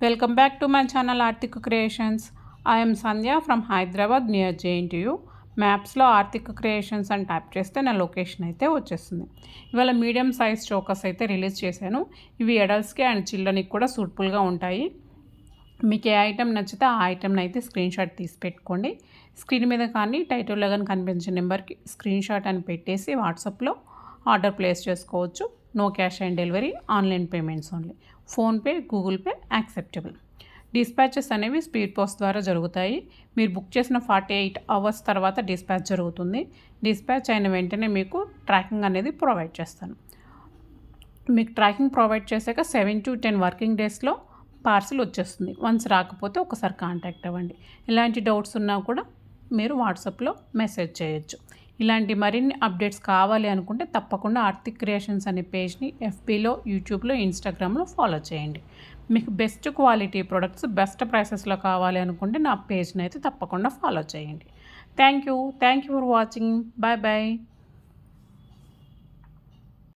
Welcome back to my channel Arthik Creations. I am Sandhya from Hyderabad near JNTU. మ్యాప్స్లో ఆర్థిక creations అని tap చేస్తే నా location అయితే వచ్చేస్తుంది. ఇవాళ మీడియం సైజ్ చోకస్ అయితే రిలీజ్ చేశాను. ఇవి అడల్ట్స్కి అండ్ చిల్డ్రన్కి కూడా సూట్ఫుల్గా ఉంటాయి. మీకు ఏ ఐటెం నచ్చితే ఆ ఐటెంని అయితే స్క్రీన్ షాట్ తీసి పెట్టుకోండి. స్క్రీన్ మీద కానీ టైటిల్లో కానీ కనిపించే నెంబర్కి స్క్రీన్ షాట్ అని పెట్టేసి వాట్సాప్లో ఆర్డర్ ప్లేస్ చేసుకోవచ్చు. No cash on delivery, online payments only. PhonePe, Google Pay acceptable. Dispatches అనేవి స్పీడ్ పోస్ట్ ద్వారా జరుగుతాయి. మీరు బుక్ చేసిన 48 అవర్స్ తర్వాత డిస్పాచ్ జరుగుతుంది. డిస్పాచ్ అయిన వెంటనే మీకు ట్రాకింగ్ అనేది ప్రొవైడ్ చేస్తాను. మీకు ట్రాకింగ్ ప్రొవైడ్ చేశాక 7 to 10 వర్కింగ్ డేస్లో పార్సిల్ వచ్చేస్తుంది. వన్స్ రాకపోతే ఒకసారి కాంటాక్ట్ అవ్వండి. ఎలాంటి డౌట్స్ ఉన్నా కూడా మీరు వాట్సాప్లో మెసేజ్ చేయొచ్చు. ఇలాంటి మరిన్ని అప్డేట్స్ కావాలి అనుకుంటే తప్పకుండా ఆర్థిక్ క్రియేషన్స్ అనే పేజ్ని ఎఫ్బీలో, యూట్యూబ్లో, ఇన్స్టాగ్రామ్లో ఫాలో చేయండి. మీకు బెస్ట్ క్వాలిటీ ప్రొడక్ట్స్ బెస్ట్ ప్రైసెస్లో కావాలి అనుకుంటే నా పేజ్ని అయితే తప్పకుండా ఫాలో చేయండి. Thank you for watching. Bye bye.